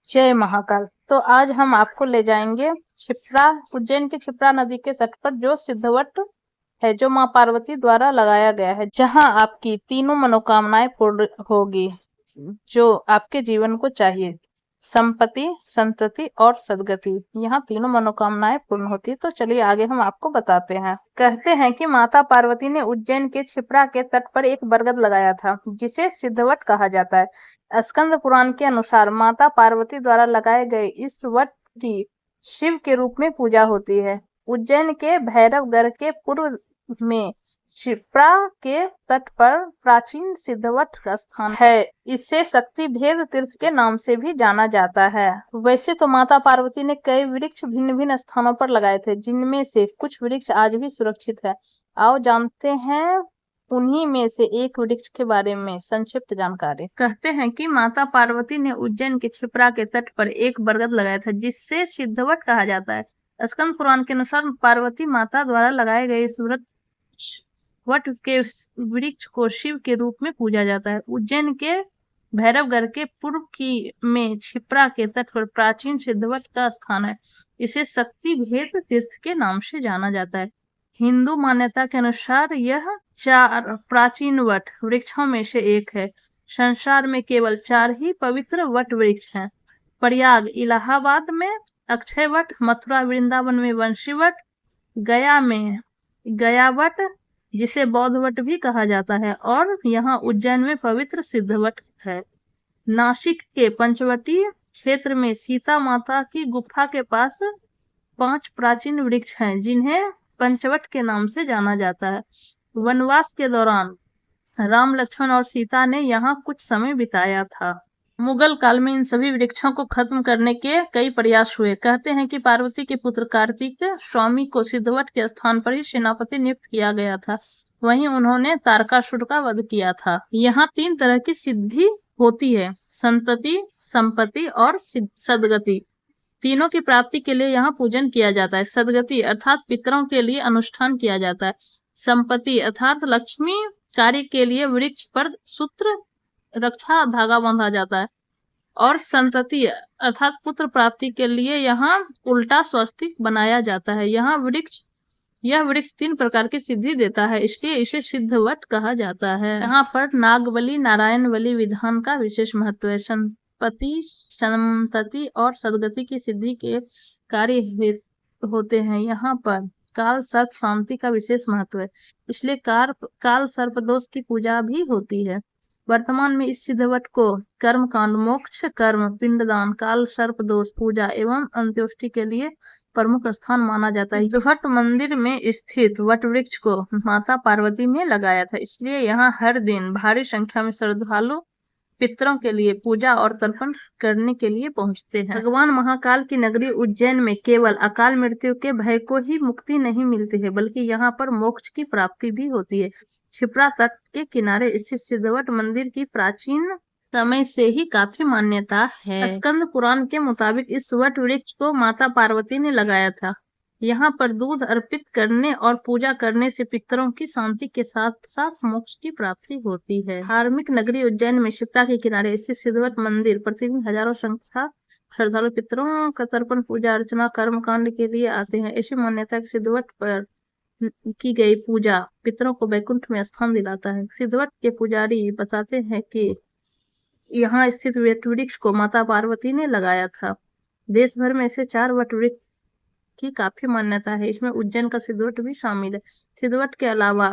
जय महाकाल। तो आज हम आपको ले जाएंगे क्षिप्रा, उज्जैन की क्षिप्रा नदी के तट पर जो सिद्धवट है, जो माँ पार्वती द्वारा लगाया गया है, जहाँ आपकी तीनों मनोकामनाएं पूर्ण होगी, जो आपके जीवन को चाहिए। संपत्ति, संतति और सदगति, यहाँ तीनों मनोकामनाएं पूर्ण होती है। तो चलिए आगे हम आपको बताते हैं। कहते हैं कि माता पार्वती ने उज्जैन के क्षिप्रा के तट पर एक बरगद लगाया था, जिसे सिद्धवट कहा जाता है। स्कंद पुराण के अनुसार माता पार्वती द्वारा लगाए गए इस वट की शिव के रूप में पूजा होती है। उज्जैन के भैरवगढ़ के पूर्व में क्षिप्रा के तट पर प्राचीन सिद्धवट का स्थान है। इसे शक्ति भेद तीर्थ के नाम से भी जाना जाता है। वैसे तो माता पार्वती ने कई वृक्ष भिन्न भिन्न स्थानों पर लगाए थे, जिनमें से कुछ वृक्ष आज भी सुरक्षित है। आओ जानते हैं उन्हीं में से एक वृक्ष के बारे में संक्षिप्त जानकारी। कहते हैं कि माता पार्वती ने उज्जैन के क्षिप्रा के तट पर एक बरगद लगाया था, जिससे सिद्धवट कहा जाता है। स्कंद पुराण के अनुसार पार्वती माता द्वारा लगाए गए इस वट के वृक्ष को शिव के रूप में पूजा जाता है। उज्जैन के भैरवगढ़ के पूर्व की में क्षिप्रा के तट पर प्राचीन सिद्धवट का स्थान है। इसे शक्ति भेद तीर्थ के नाम से जाना जाता है। हिंदू मान्यता के अनुसार यह 4 प्राचीन वट वृक्षों में से एक है। संसार में केवल 4 ही पवित्र वट वृक्ष हैं। प्रयाग इलाहाबाद में अक्षय वट, मथुरा वृंदावन में वंशी वट, गया में गया वट, जिसे बौद्ध वट भी कहा जाता है, और यहाँ उज्जैन में पवित्र सिद्धवट है। नासिक के पंचवटी क्षेत्र में सीता माता की गुफा के पास 5 प्राचीन वृक्ष हैं, जिन्हें पंचवट के नाम से जाना जाता है। वनवास के दौरान राम, लक्ष्मण और सीता ने यहाँ कुछ समय बिताया था। मुगल काल में इन सभी वृक्षों को खत्म करने के कई प्रयास हुए। कहते हैं कि पार्वती के पुत्र कार्तिक स्वामी को सिद्धवट के स्थान पर ही सेनापति नियुक्त किया गया था। वहीं उन्होंने तारकासुर का वध किया था। यहाँ 3 तरह की सिद्धि होती है: संतति, संपत्ति और सदगति। तीनों की प्राप्ति के लिए यहाँ पूजन किया जाता है। सदगति अर्थात पितरों के लिए अनुष्ठान किया जाता है। संपत्ति अर्थात लक्ष्मी कार्य के लिए वृक्ष पर सूत्र रक्षा धागा बांधा जाता है। और संतति अर्थात पुत्र प्राप्ति के लिए यहाँ उल्टा स्वस्तिक बनाया जाता है। यह वृक्ष 3 प्रकार की सिद्धि देता है, इसलिए इसे सिद्धवट कहा जाता है। यहाँ पर नागबली, नारायण बलि विधान का विशेष महत्व है। संपत्ति, संतति और सदगति की सिद्धि के कार्य होते हैं। यहाँ पर काल सर्प शांति का विशेष महत्व है, इसलिए काल सर्प दोष की पूजा भी होती है। वर्तमान में इस सिद्धवट को कर्म कांड, मोक्ष कर्म, पिंडदान, काल सर्प दोष पूजा एवं अंत्योष्टि के लिए प्रमुख स्थान माना जाता है। सिद्धवट मंदिर में स्थित वट वृक्ष को माता पार्वती ने लगाया था, इसलिए यहाँ हर दिन भारी संख्या में श्रद्धालु पितरों के लिए पूजा और तर्पण करने के लिए पहुंचते हैं। भगवान महाकाल की नगरी उज्जैन में केवल अकाल मृत्यु के भय को ही मुक्ति नहीं मिलती है, बल्कि यहाँ पर मोक्ष की प्राप्ति भी होती है। क्षिप्रा तट के किनारे स्थित सिद्धवट मंदिर की प्राचीन समय से ही काफी मान्यता है। स्कंद पुराण के मुताबिक इस वट वृक्ष को माता पार्वती ने लगाया था। यहाँ पर दूध अर्पित करने और पूजा करने से पितरों की शांति के साथ साथ मोक्ष की प्राप्ति होती है। धार्मिक नगरी उज्जैन में क्षिप्रा के किनारे स्थित सिद्धवट मंदिर प्रतिदिन हजारों संख्या श्रद्धालु पितरों का तर्पण, पूजा अर्चना, कर्म कांड के लिए आते हैं। ऐसी मान्यता है सिद्धवट पर की गई पूजा पितरों को वैकुंठ में स्थान दिलाता है। सिद्धवट के पुजारी बताते हैं कि यहाँ स्थित वट वृक्ष को माता पार्वती ने लगाया था। देश भर में ऐसे 4 वट वृक्ष की काफी मान्यता है, इसमें उज्जैन का सिद्धवट भी शामिल है। सिद्धवट के अलावा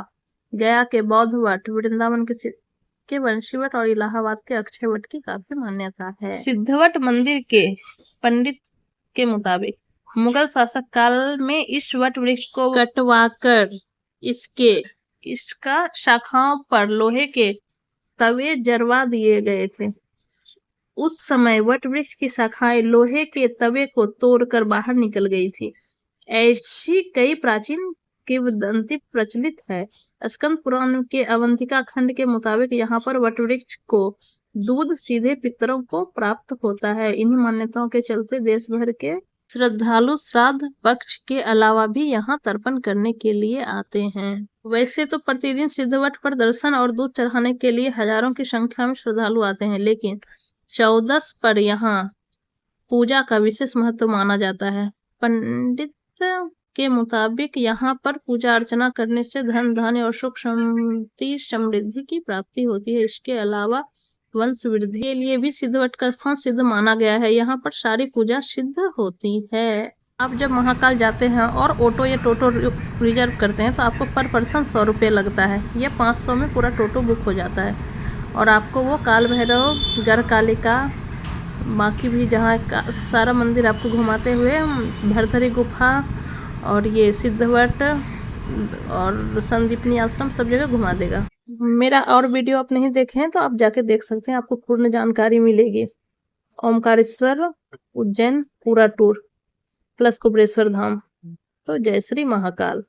गया के बौद्ध वट, वृंदावन के वंशी वट और इलाहाबाद के अक्षय वट की काफी मान्यता है। सिद्धवट मंदिर के पंडित के मुताबिक मुगल शासक काल में इस वट वृक्ष को कटवाकर इसका शाखाओं पर लोहे के तवे जरवा दिए गए थे। उस समय वट वृक्ष की शाखाएं लोहे के तवे को तोड़कर बाहर निकल गई थी। ऐसी कई प्राचीन किंवदंती प्रचलित है। स्कंद पुराण के अवंतिका खंड के मुताबिक यहाँ पर वट वृक्ष को दूध सीधे पितरों को प्राप्त होता है। इन्हीं मान्यताओं के चलते देश भर के श्रद्धालु श्राद्ध पक्ष के अलावा भी यहाँ तर्पण करने के लिए आते हैं। वैसे तो प्रतिदिन सिद्धवट पर दर्शन और दूध चढ़ाने के लिए हजारों की संख्या में श्रद्धालु आते हैं, लेकिन 14 पर यहाँ पूजा का विशेष महत्व माना जाता है। पंडित के मुताबिक यहाँ पर पूजा अर्चना करने से धन धान्य और सुख शांति समृद्धि की प्राप्ति होती है। इसके अलावा वंश वृद्धि के लिए भी सिद्धवट का स्थान सिद्ध माना गया है। यहाँ पर सारी पूजा सिद्ध होती है। आप जब महाकाल जाते हैं और ऑटो या टोटो रिजर्व करते हैं तो आपको पर पर्सन 100 रुपये लगता है। यह 500 में पूरा टोटो बुक हो जाता है और आपको वो काल भैरव, गढ़कालिका, बाकी भी जहाँ सारा मंदिर आपको घुमाते हुए भरथरी गुफा और ये सिद्धवट और संदीपनी आश्रम सब जगह घुमा देगा। मेरा और वीडियो आप नहीं देखे हैं तो आप जाके देख सकते हैं, आपको पूर्ण जानकारी मिलेगी। ओमकारेश्वर उज्जैन पूरा टूर प्लस कुबेरेश्वर धाम। तो जय श्री महाकाल।